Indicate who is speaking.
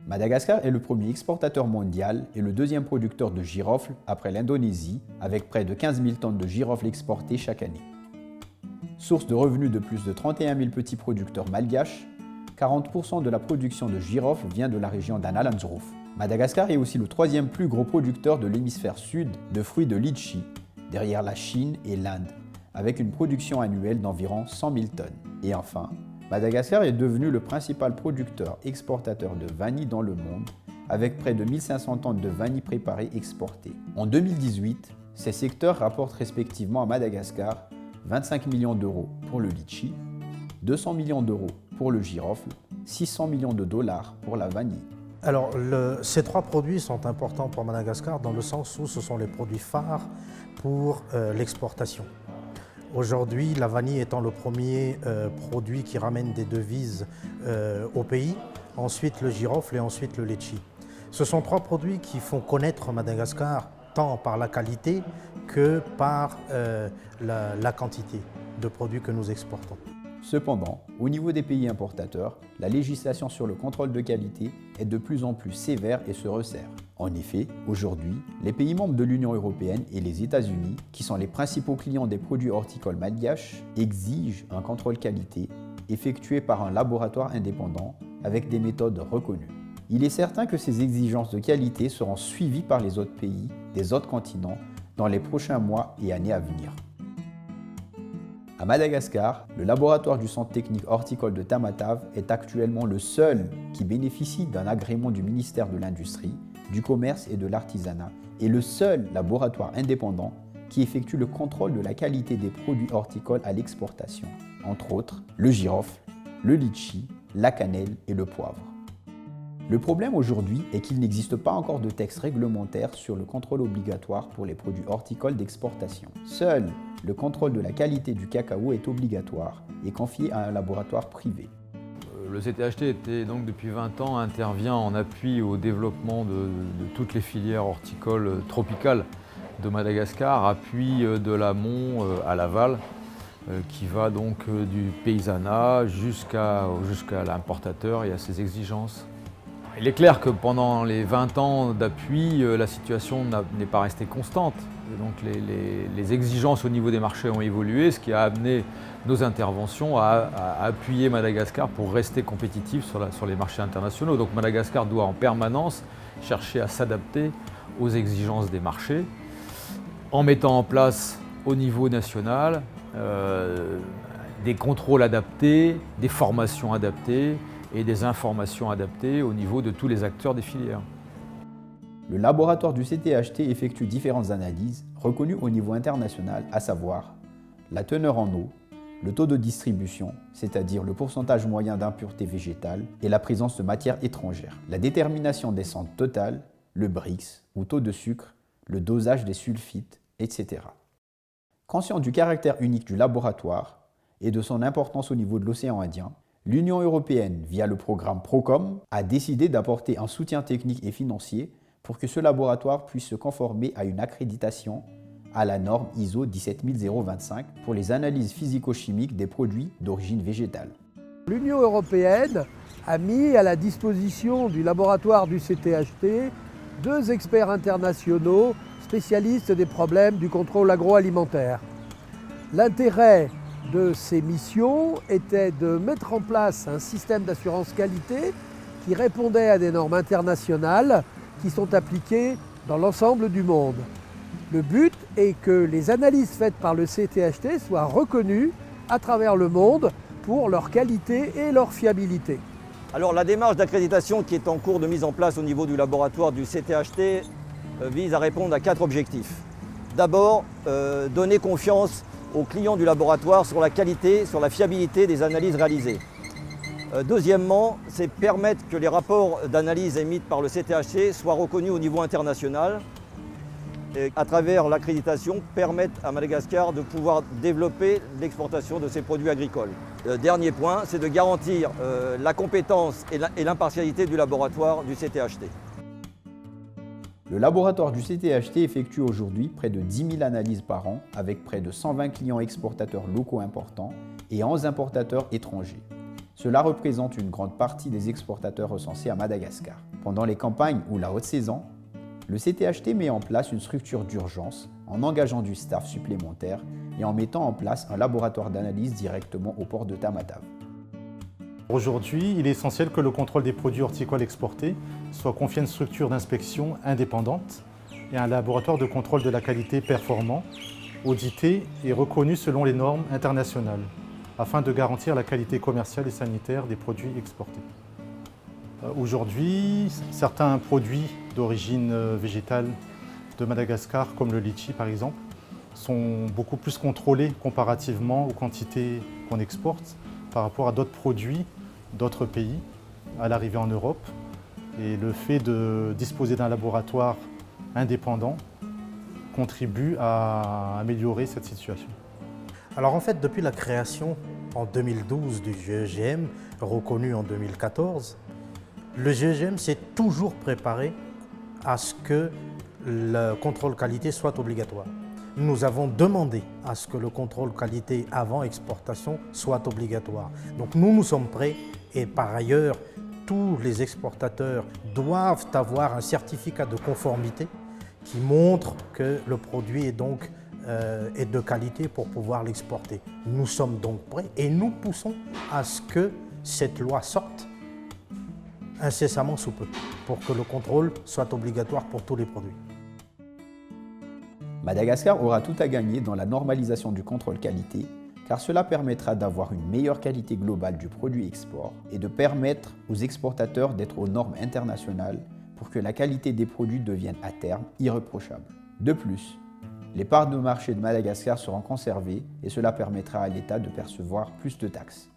Speaker 1: Madagascar est le premier exportateur mondial et le deuxième producteur de girofle après l'Indonésie, avec près de 15 000 tonnes de girofle exportées chaque année. Source de revenus de plus de 31 000 petits producteurs malgaches, 40% de la production de girofle vient de la région d'Analanzrouf. Madagascar est aussi le troisième plus gros producteur de l'hémisphère sud de fruits de litchi, derrière la Chine et l'Inde, avec une production annuelle d'environ 100 000 tonnes. Et enfin, Madagascar est devenu le principal producteur exportateur de vanille dans le monde, avec près de 1500 tonnes de vanille préparée exportées. En 2018, ces secteurs rapportent respectivement à Madagascar 25 millions d'euros pour le litchi, 200 millions d'euros pour le girofle, 600 millions de dollars pour la vanille.
Speaker 2: Alors, ces trois produits sont importants pour Madagascar dans le sens où ce sont les produits phares pour l'exportation. Aujourd'hui, la vanille étant le premier produit qui ramène des devises au pays, ensuite le girofle et ensuite le litchi. Ce sont trois produits qui font connaître Madagascar tant par la qualité que par la quantité de produits que nous exportons.
Speaker 1: Cependant, au niveau des pays importateurs, la législation sur le contrôle de qualité est de plus en plus sévère et se resserre. En effet, aujourd'hui, les pays membres de l'Union européenne et les États-Unis, qui sont les principaux clients des produits horticoles malgaches, exigent un contrôle qualité effectué par un laboratoire indépendant avec des méthodes reconnues. Il est certain que ces exigences de qualité seront suivies par les autres pays des autres continents dans les prochains mois et années à venir. À Madagascar, le laboratoire du Centre technique horticole de Tamatave est actuellement le seul qui bénéficie d'un agrément du ministère de l'Industrie, du Commerce et de l'Artisanat et le seul laboratoire indépendant qui effectue le contrôle de la qualité des produits horticoles à l'exportation, entre autres le girofle, le litchi, la cannelle et le poivre. Le problème aujourd'hui est qu'il n'existe pas encore de texte réglementaire sur le contrôle obligatoire pour les produits horticoles d'exportation. Seul le contrôle de la qualité du cacao est obligatoire et confié à un laboratoire privé.
Speaker 3: Le CTHT était donc depuis 20 ans intervient en appui au développement de toutes les filières horticoles tropicales de Madagascar, appui de l'amont à l'aval, qui va donc du paysanat jusqu'à l'importateur et à ses exigences. Il est clair que pendant les 20 ans d'appui, la situation n'est pas restée constante. Et donc les exigences au niveau des marchés ont évolué, ce qui a amené nos interventions à appuyer Madagascar pour rester compétitif sur les marchés internationaux. Donc Madagascar doit en permanence chercher à s'adapter aux exigences des marchés en mettant en place au niveau national des contrôles adaptés, des formations adaptées, et des informations adaptées au niveau de tous les acteurs des filières.
Speaker 1: Le laboratoire du CTHT effectue différentes analyses reconnues au niveau international, à savoir la teneur en eau, le taux de distribution, c'est-à-dire le pourcentage moyen d'impuretés végétales et la présence de matières étrangères, la détermination des cendres totales, le Brix ou taux de sucre, le dosage des sulfites, etc. Conscient du caractère unique du laboratoire et de son importance au niveau de l'océan Indien, l'Union européenne, via le programme PROCOM, a décidé d'apporter un soutien technique et financier pour que ce laboratoire puisse se conformer à une accréditation à la norme ISO 17025 pour les analyses physico-chimiques des produits d'origine végétale.
Speaker 4: L'Union européenne a mis à la disposition du laboratoire du CTHT 2 experts internationaux spécialistes des problèmes du contrôle agroalimentaire. L'intérêt de ces missions était de mettre en place un système d'assurance qualité qui répondait à des normes internationales qui sont appliquées dans l'ensemble du monde. Le but est que les analyses faites par le CTHT soient reconnues à travers le monde pour leur qualité et leur fiabilité.
Speaker 5: Alors la démarche d'accréditation qui est en cours de mise en place au niveau du laboratoire du CTHT vise à répondre à 4 objectifs. D'abord, donner confiance aux clients du laboratoire sur la qualité, sur la fiabilité des analyses réalisées. Deuxièmement, c'est permettre que les rapports d'analyse émis par le CTHT soient reconnus au niveau international et à travers l'accréditation permettre à Madagascar de pouvoir développer l'exportation de ses produits agricoles. Dernier point, c'est de garantir la compétence et l'impartialité du laboratoire du CTHT.
Speaker 1: Le laboratoire du CTHT effectue aujourd'hui près de 10 000 analyses par an avec près de 120 clients exportateurs locaux importants et 11 importateurs étrangers. Cela représente une grande partie des exportateurs recensés à Madagascar. Pendant les campagnes ou la haute saison, le CTHT met en place une structure d'urgence en engageant du staff supplémentaire et en mettant en place un laboratoire d'analyse directement au port de Tamatave.
Speaker 6: Aujourd'hui, il est essentiel que le contrôle des produits horticoles exportés soit confié à une structure d'inspection indépendante et à un laboratoire de contrôle de la qualité performant, audité et reconnu selon les normes internationales, afin de garantir la qualité commerciale et sanitaire des produits exportés. Aujourd'hui, certains produits d'origine végétale de Madagascar, comme le litchi par exemple, sont beaucoup plus contrôlés comparativement aux quantités qu'on exporte par rapport à d'autres produits d'autres pays à l'arrivée en Europe. Et le fait de disposer d'un laboratoire indépendant contribue à améliorer cette situation.
Speaker 2: Alors en fait, depuis la création en 2012 du GEGM, reconnu en 2014, le GEGM s'est toujours préparé à ce que le contrôle qualité soit obligatoire. Nous avons demandé à ce que le contrôle qualité avant exportation soit obligatoire. Donc nous sommes prêts et par ailleurs, tous les exportateurs doivent avoir un certificat de conformité qui montre que le produit est donc est de qualité pour pouvoir l'exporter. Nous sommes donc prêts et nous poussons à ce que cette loi sorte incessamment sous peu pour que le contrôle soit obligatoire pour tous les produits.
Speaker 1: Madagascar aura tout à gagner dans la normalisation du contrôle qualité, car cela permettra d'avoir une meilleure qualité globale du produit export et de permettre aux exportateurs d'être aux normes internationales pour que la qualité des produits devienne à terme irréprochable. De plus, les parts de marché de Madagascar seront conservées et cela permettra à l'État de percevoir plus de taxes.